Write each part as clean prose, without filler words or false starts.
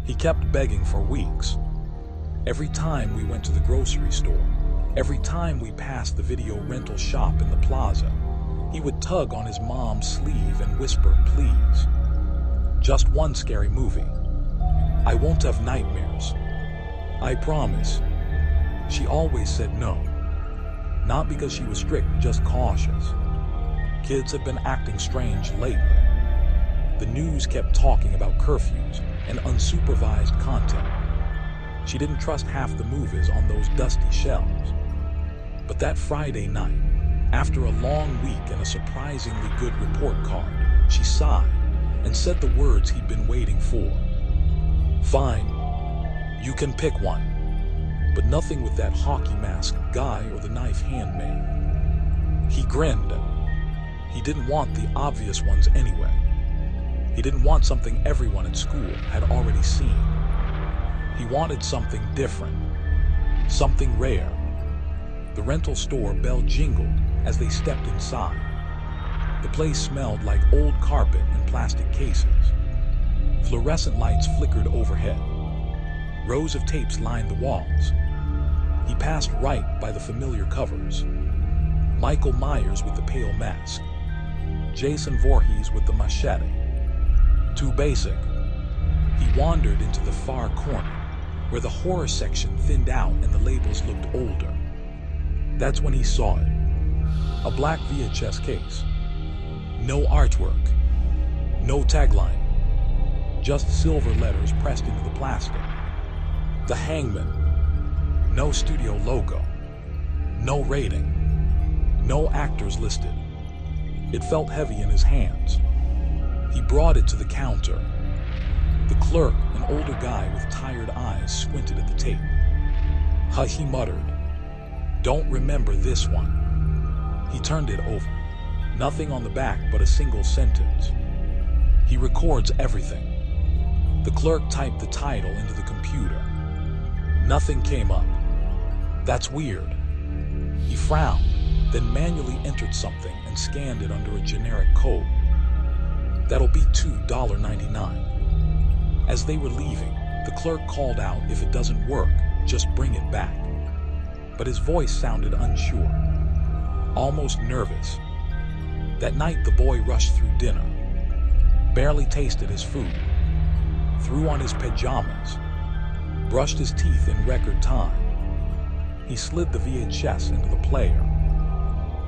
He kept begging for weeks. Every time we went to the grocery store, every time we passed the video rental shop in the plaza, he would tug on his mom's sleeve and whisper, "Please. Just one scary movie. I won't have nightmares. I promise." She always said no. Not because she was strict, just cautious. Kids had been acting strange lately. The news kept talking about curfews and unsupervised content. She didn't trust half the movies on those dusty shelves. But that Friday night, after a long week and a surprisingly good report card, she sighed and said the words he'd been waiting for. "Fine, you can pick one, but nothing with that hockey mask guy or the knife handmaid." He grinned. He didn't want the obvious ones anyway. He didn't want something everyone at school had already seen. He wanted something different, something rare. The rental store bell jingled as they stepped inside. The place smelled like old carpet and plastic cases. Fluorescent lights flickered overhead. Rows of tapes lined the walls. He passed right by the familiar covers. Michael Myers with the pale mask. Jason Voorhees with the machete. Too basic. He wandered into the far corner, where the horror section thinned out and the labels looked older. That's when he saw it. A black VHS case. No artwork. No tagline. Just silver letters pressed into the plastic. The Hangman. No studio logo. No rating. No actors listed. It felt heavy in his hands. He brought it to the counter. The clerk, an older guy with tired eyes, squinted at the tape. He muttered, "Don't remember this one." He turned it over. Nothing on the back but a single sentence. "He records everything." The clerk typed the title into the computer. Nothing came up. "That's weird." He frowned, then manually entered something and scanned it under a generic code. "That'll be $2.99. As they were leaving, the clerk called out, "If it doesn't work, just bring it back." But his voice sounded unsure, almost nervous. That night the boy rushed through dinner, barely tasted his food, threw on his pajamas, brushed his teeth in record time. He slid the VHS into the player.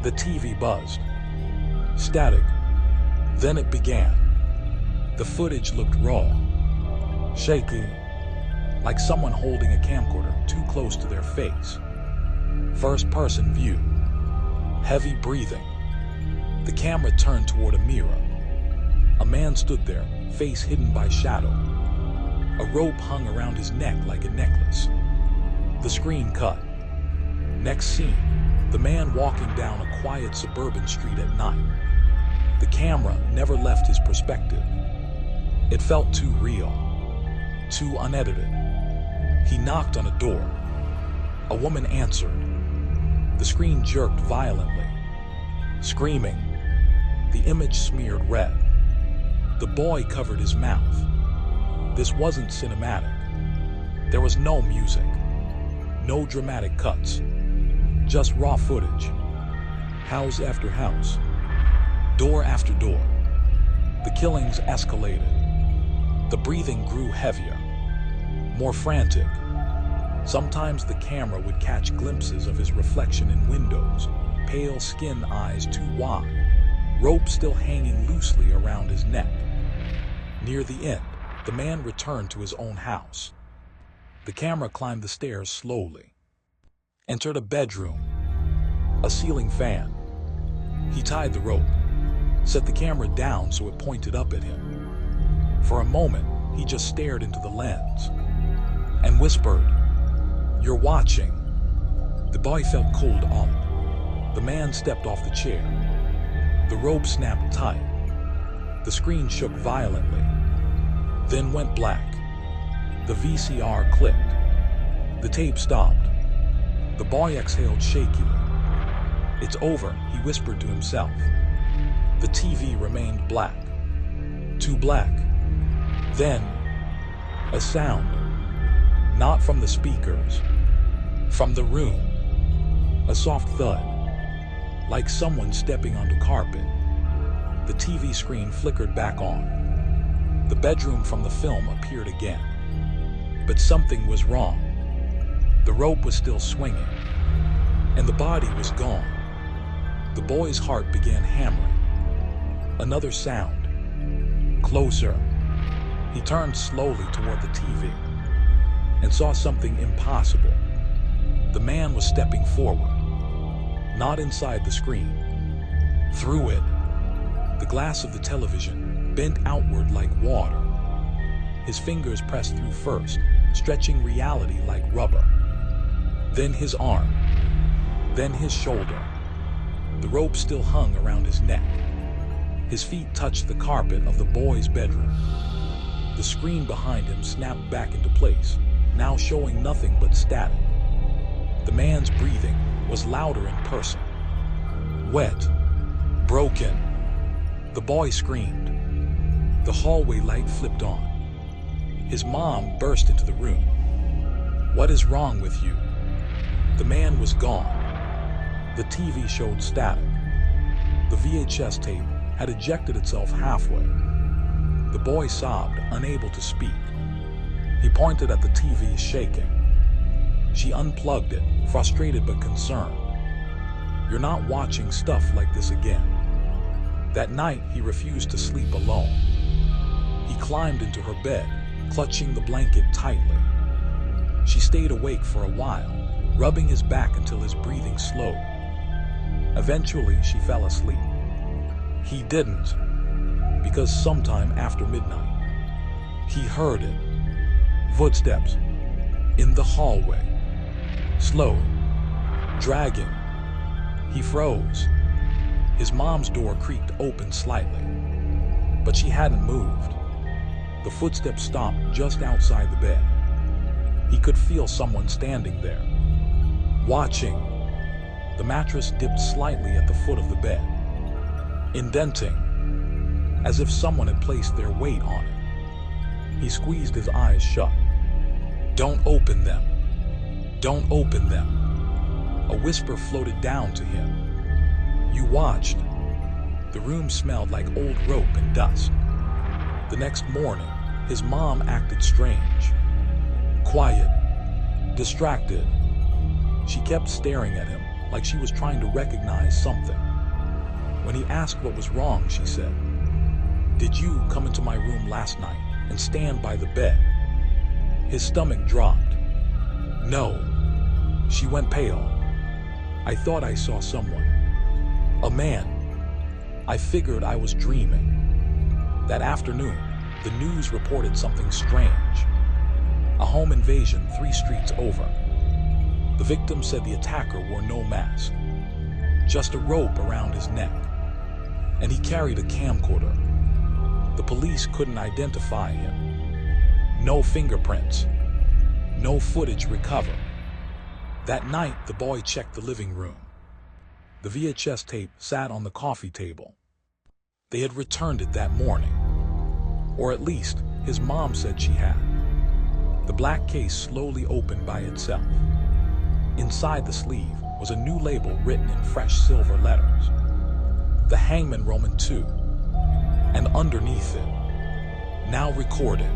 The TV buzzed. Static. Then it began. The footage looked raw, shaky, like someone holding a camcorder too close to their face. First-person view. Heavy breathing. The camera turned toward a mirror. A man stood there, face hidden by shadow. A rope hung around his neck like a necklace. The screen cut. Next scene, the man walking down a quiet suburban street at night. The camera never left his perspective. It felt too real, too unedited. He knocked on a door. A woman answered. The screen jerked violently. Screaming. The image smeared red. The boy covered his mouth. This wasn't cinematic. There was no music, no dramatic cuts, just raw footage. House after house, door after door. The killings escalated. The breathing grew heavier, more frantic. Sometimes the camera would catch glimpses of his reflection in windows, pale skin eyes too wide, rope still hanging loosely around his neck. Near the end, the man returned to his own house. The camera climbed the stairs slowly, entered a bedroom, a ceiling fan. He tied the rope, set the camera down so it pointed up at him. For a moment, he just stared into the lens and whispered, "You're watching." The boy felt cold all over. The man stepped off the chair. The rope snapped tight. The screen shook violently, then went black. The VCR clicked. The tape stopped. The boy exhaled shakily. "It's over," he whispered to himself. The TV remained black. Too black. Then, A sound, not from the speakers, from the room. A soft thud, like someone stepping onto carpet. The TV screen flickered back on. The bedroom from the film appeared again. But something was wrong. The rope was still swinging, and the body was gone. The boy's heart began hammering. Another sound. Closer. He turned slowly toward the TV and saw something impossible. The man was stepping forward, not inside the screen. Through it, the glass of the television bent outward like water. His fingers pressed through first, stretching reality like rubber. Then his arm, then his shoulder. The rope still hung around his neck. His feet touched the carpet of the boy's bedroom. The screen behind him snapped back into place, now showing nothing but static. The man's breathing was louder in person. Wet. Broken. The boy screamed. The hallway light flipped on. His mom burst into the room. "What is wrong with you?" The man was gone. The TV showed static. The VHS tape had ejected itself halfway. The boy sobbed, unable to speak. He pointed at the TV, shaking. She unplugged it, frustrated but concerned. "You're not watching stuff like this again." That night, he refused to sleep alone. He climbed into her bed, clutching the blanket tightly. She stayed awake for a while, rubbing his back until his breathing slowed. Eventually, she fell asleep. He didn't, because sometime after midnight, he heard it. Footsteps in the hallway. Slow, dragging. He froze. His mom's door creaked open slightly, but she hadn't moved. The footsteps stopped just outside the bed. He could feel someone standing there, watching. The mattress dipped slightly at the foot of the bed, indenting, as if someone had placed their weight on it. He squeezed his eyes shut. "Don't open them. Don't open them." A whisper floated down to him. You watched. The room smelled like old rope and dust. The next morning, his mom acted strange. Quiet, distracted. She kept staring at him like she was trying to recognize something. When he asked what was wrong, she said, "Did you come into my room last night and stand by the bed?" His stomach dropped. "No." She went pale. "I thought I saw someone. A man. I figured I was dreaming." That afternoon, the news reported something strange. A home invasion 3 streets over. The victim said the attacker wore no mask, just a rope around his neck, and he carried a camcorder. The police couldn't identify him. No fingerprints. No footage recovered. That night, the boy checked the living room. The VHS tape sat on the coffee table. They had returned it that morning. Or at least, his mom said she had. The black case slowly opened by itself. Inside the sleeve was a new label written in fresh silver letters. The Hangman Roman II. And underneath it, now recorded,